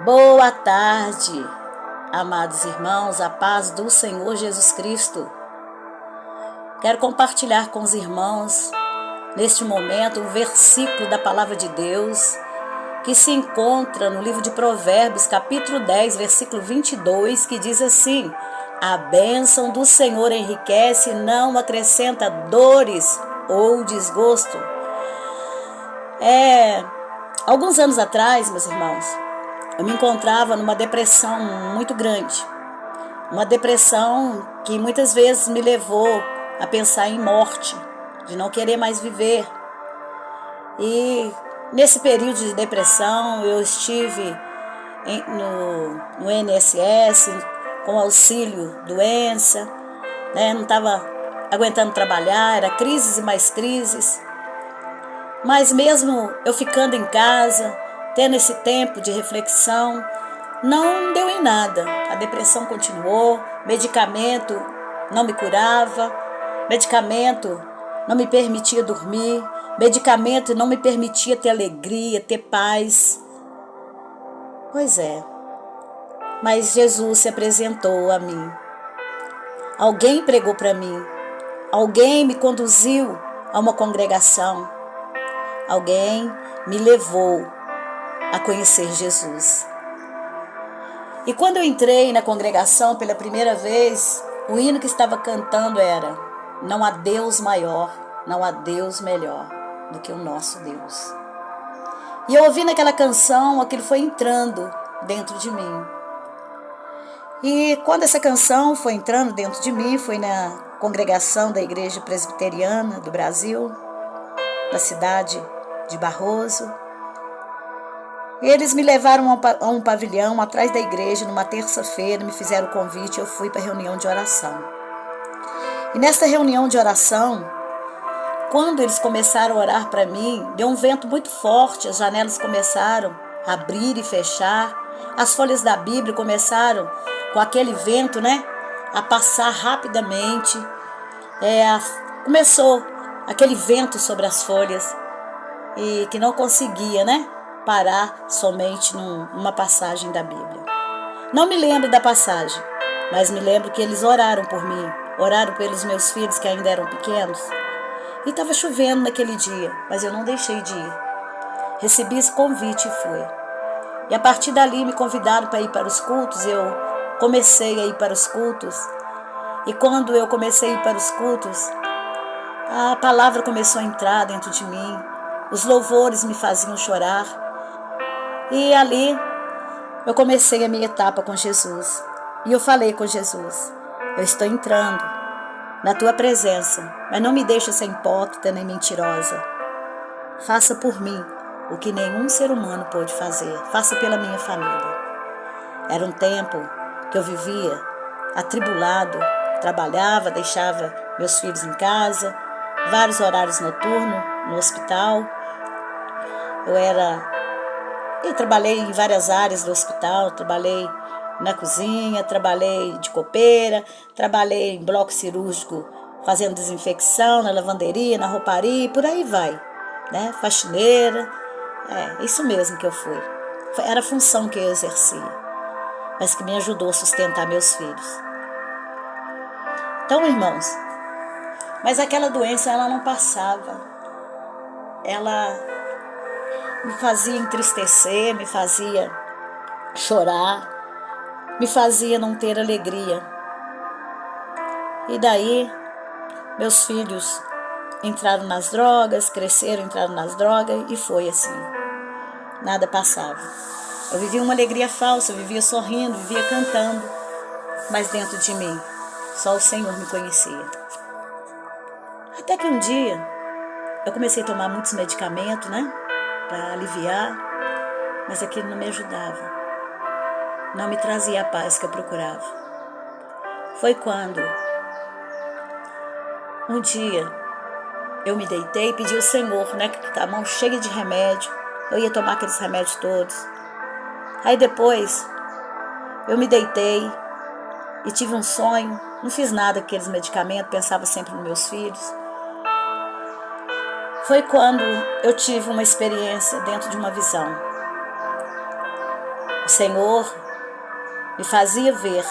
Boa tarde, amados irmãos, a paz do Senhor Jesus Cristo. Quero compartilhar com os irmãos, neste momento, um versículo da Palavra de Deus, que se encontra no livro de Provérbios, capítulo 10, versículo 22, que diz assim: a bênção do Senhor enriquece e não acrescenta dores ou desgosto. Alguns anos atrás, meus irmãos, eu me encontrava numa depressão muito grande. Uma depressão que muitas vezes me levou a pensar em morte, de não querer mais viver. E nesse período de depressão eu estive no INSS, com auxílio doença, não estava aguentando trabalhar, era crises e mais crises. Mas mesmo eu ficando em casa, tendo esse tempo de reflexão, não deu em nada. A depressão continuou, medicamento não me curava, medicamento não me permitia dormir, medicamento não me permitia ter alegria, ter paz. Pois é, mas Jesus se apresentou a mim. Alguém pregou para mim, alguém me conduziu a uma congregação, alguém me levou a conhecer Jesus. E quando eu entrei na congregação pela primeira vez, o hino que estava cantando era: não há Deus maior, não há Deus melhor do que o nosso Deus. E eu ouvi naquela canção, aquilo foi entrando dentro de mim. E quando essa canção foi entrando dentro de mim, foi na congregação da Igreja Presbiteriana do Brasil, na cidade de Barroso. E eles me levaram a um pavilhão atrás da igreja, numa terça-feira, me fizeram o convite, eu fui para a reunião de oração. E nessa reunião de oração, quando eles começaram a orar para mim, deu um vento muito forte, as janelas começaram a abrir e fechar, as folhas da Bíblia começaram, com aquele vento, a passar rapidamente. Começou aquele vento sobre as folhas, e que não conseguia, parar somente numa passagem da Bíblia. Não me lembro da passagem, mas me lembro que eles oraram por mim, oraram pelos meus filhos que ainda eram pequenos. E estava chovendo naquele dia, mas eu não deixei de ir. Recebi esse convite e fui. E a partir dali me convidaram para ir para os cultos, eu comecei a ir para os cultos. E quando eu comecei a ir para os cultos, a palavra começou a entrar dentro de mim, os louvores me faziam chorar. E ali eu comecei a minha etapa com Jesus. E eu falei com Jesus: eu estou entrando na tua presença, mas não me deixe ser hipócrita nem mentirosa. Faça por mim o que nenhum ser humano pôde fazer. Faça pela minha família. Era um tempo que eu vivia atribulado, trabalhava, deixava meus filhos em casa, vários horários noturnos no hospital. Eu trabalhei em várias áreas do hospital, trabalhei na cozinha, trabalhei de copeira, trabalhei em bloco cirúrgico fazendo desinfecção, na lavanderia, na rouparia, e por aí vai, faxineira, isso mesmo que eu fui. Era a função que eu exercia, mas que me ajudou a sustentar meus filhos. Então, irmãos, mas aquela doença ela não passava, ela me fazia entristecer, me fazia chorar, me fazia não ter alegria. E daí, meus filhos entraram nas drogas, cresceram, entraram nas drogas, e foi assim. Nada passava. Eu vivia uma alegria falsa, eu vivia sorrindo, vivia cantando, mas dentro de mim, só o Senhor me conhecia. Até que um dia, eu comecei a tomar muitos medicamentos, para aliviar, mas aquilo não me ajudava, não me trazia a paz que eu procurava. Foi quando um dia eu me deitei e pedi ao Senhor, com a mão cheia de remédio, eu ia tomar aqueles remédios todos. Aí depois eu me deitei e tive um sonho, não fiz nada com aqueles medicamentos, pensava sempre nos meus filhos. Foi quando eu tive uma experiência dentro de uma visão. o Senhor me fazia ver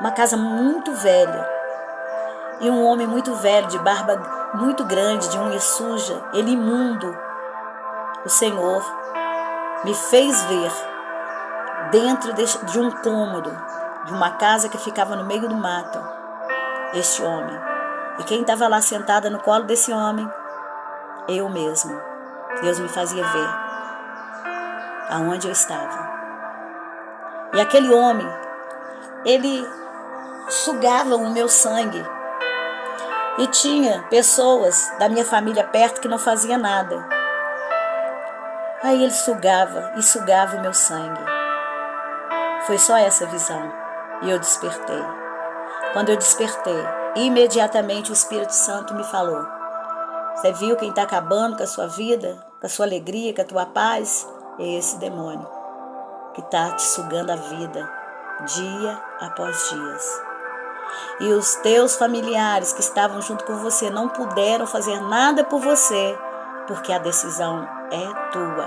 uma casa muito velha e um homem muito velho, de barba muito grande, de unha suja, ele imundo. O Senhor me fez ver dentro de um cômodo, de uma casa que ficava no meio do mato, este homem. E quem estava lá sentada no colo desse homem? Eu mesmo. Deus me fazia ver aonde eu estava. E aquele homem, ele sugava o meu sangue. E tinha pessoas da minha família perto que não faziam nada. Aí ele sugava e sugava o meu sangue. Foi só essa visão. E eu despertei. Quando eu despertei, imediatamente o Espírito Santo me falou: você viu quem está acabando com a sua vida, com a sua alegria, com a tua paz? É esse demônio que está te sugando a vida, dia após dias. E os teus familiares que estavam junto com você não puderam fazer nada por você, porque a decisão é tua,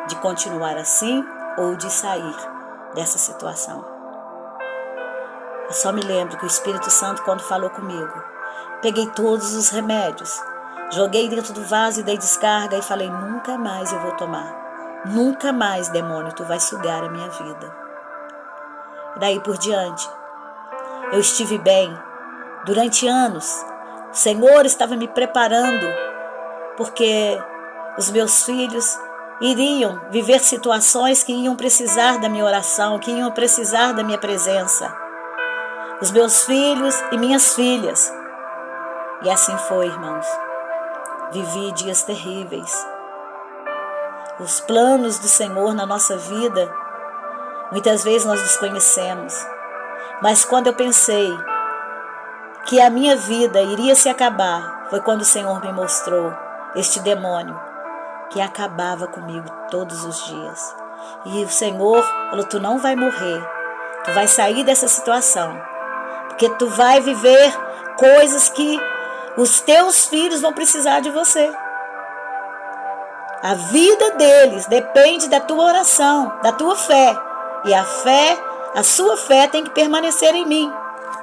de continuar assim ou de sair dessa situação. Eu só me lembro que o Espírito Santo, quando falou comigo, peguei todos os remédios, joguei dentro do vaso e dei descarga e falei: nunca mais eu vou tomar. Nunca mais, demônio, tu vai sugar a minha vida. E daí por diante, eu estive bem. Durante anos, o Senhor estava me preparando, porque os meus filhos iriam viver situações que iam precisar da minha oração, que iam precisar da minha presença. Os meus filhos e minhas filhas. E assim foi, irmãos. Vivi dias terríveis. Os planos do Senhor na nossa vida, muitas vezes nós desconhecemos. Mas quando eu pensei que a minha vida iria se acabar, foi quando o Senhor me mostrou este demônio que acabava comigo todos os dias. E o Senhor falou: tu não vai morrer, tu vai sair dessa situação, porque tu vai viver coisas que os teus filhos vão precisar de você. A vida deles depende da tua oração, da tua fé. E a sua fé tem que permanecer em mim.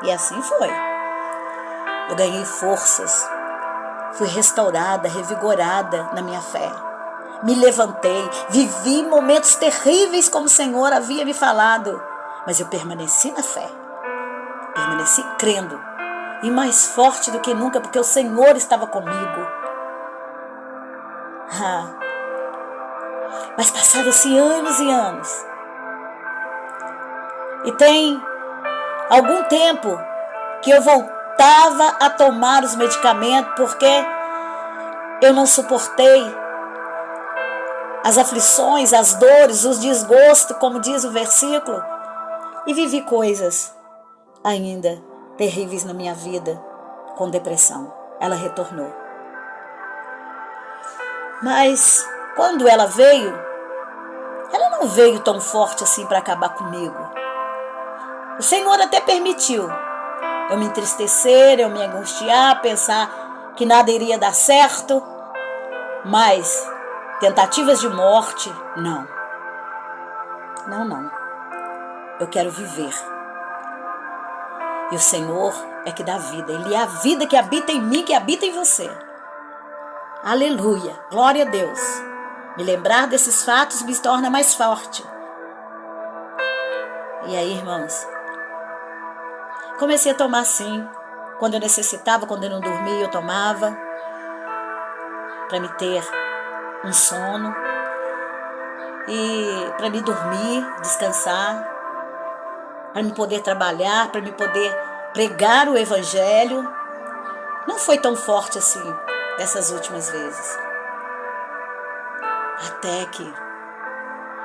E assim foi. Eu ganhei forças, fui restaurada, revigorada na minha fé. Me levantei, vivi momentos terríveis como o Senhor havia me falado. Mas eu permaneci na fé, permaneci crendo. E mais forte do que nunca, porque o Senhor estava comigo. Mas passaram-se anos e anos. E tem algum tempo que eu voltava a tomar os medicamentos porque eu não suportei as aflições, as dores, os desgostos, como diz o versículo. E vivi coisas ainda terríveis na minha vida com depressão. Ela retornou. Mas quando ela veio, ela não veio tão forte assim para acabar comigo. O Senhor até permitiu eu me entristecer, eu me angustiar, pensar que nada iria dar certo, mas tentativas de morte, não. Não. Eu quero viver. E o Senhor é que dá vida. Ele é a vida que habita em mim, que habita em você. Aleluia, glória a Deus. Me lembrar desses fatos me torna mais forte. E aí, irmãos, comecei a tomar sim. Quando eu necessitava, quando eu não dormia, eu tomava. Para me ter um sono. E para me dormir, descansar. Para me poder trabalhar, para me poder pregar o Evangelho. Não foi tão forte assim dessas últimas vezes. Até que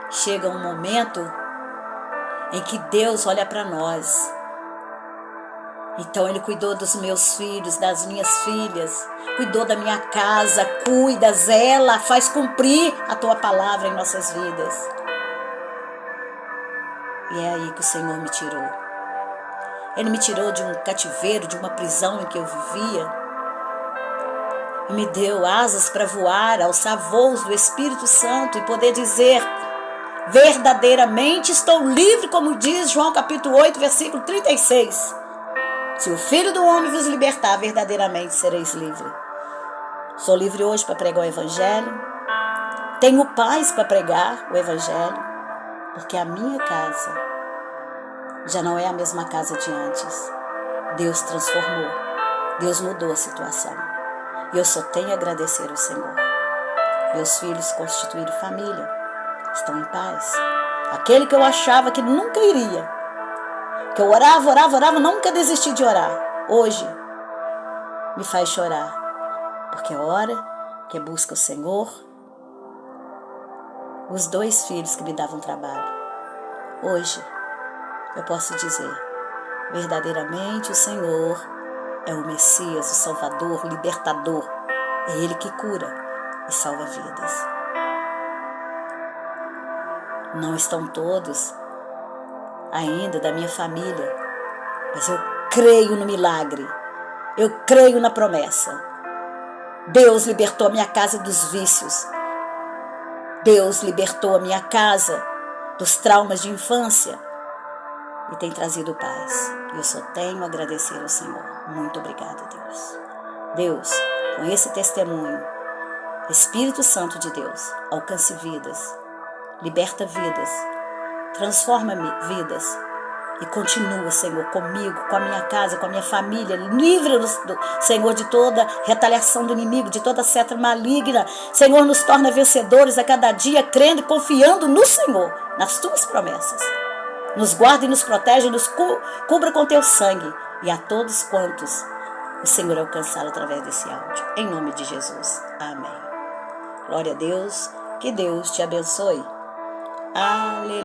chega um momento em que Deus olha para nós. Então Ele cuidou dos meus filhos, das minhas filhas, cuidou da minha casa, cuida, zela, faz cumprir a Tua palavra em nossas vidas. E é aí que o Senhor me tirou. Ele me tirou de um cativeiro, de uma prisão em que eu vivia. E me deu asas para voar, alçar voos do Espírito Santo e poder dizer Verdadeiramente estou livre, como diz João capítulo 8, versículo 36. Se o Filho do Homem vos libertar, verdadeiramente sereis livres. Sou livre hoje para pregar o Evangelho. Tenho paz para pregar o Evangelho, porque a minha casa já não é a mesma casa de antes. Deus transformou, Deus mudou a situação. E eu só tenho a agradecer ao Senhor. Meus filhos constituíram família, estão em paz. Aquele que eu achava que nunca iria, que eu orava, nunca desisti de orar, hoje me faz chorar, porque ora, que busca o Senhor. Os 2 filhos que me davam trabalho, hoje eu posso dizer, verdadeiramente o Senhor é o Messias, o Salvador, o Libertador. É Ele que cura e salva vidas. Não estão todos ainda da minha família, mas eu creio no milagre, eu creio na promessa. Deus libertou a minha casa dos vícios, Deus libertou a minha casa dos traumas de infância e tem trazido paz. Eu só tenho a agradecer ao Senhor. Muito obrigada, Deus. Deus, com esse testemunho, Espírito Santo de Deus, alcance vidas, liberta vidas, transforma vidas e continua, Senhor, comigo, com a minha casa, com a minha família. Livra-nos, Senhor, de toda retaliação do inimigo, de toda seta maligna. Senhor, nos torna vencedores a cada dia, crendo e confiando no Senhor, nas tuas promessas. Nos guarda e nos protege, nos cubra com teu sangue. E a todos quantos o Senhor alcançar através desse áudio. Em nome de Jesus. Amém. Glória a Deus. Que Deus te abençoe. Aleluia.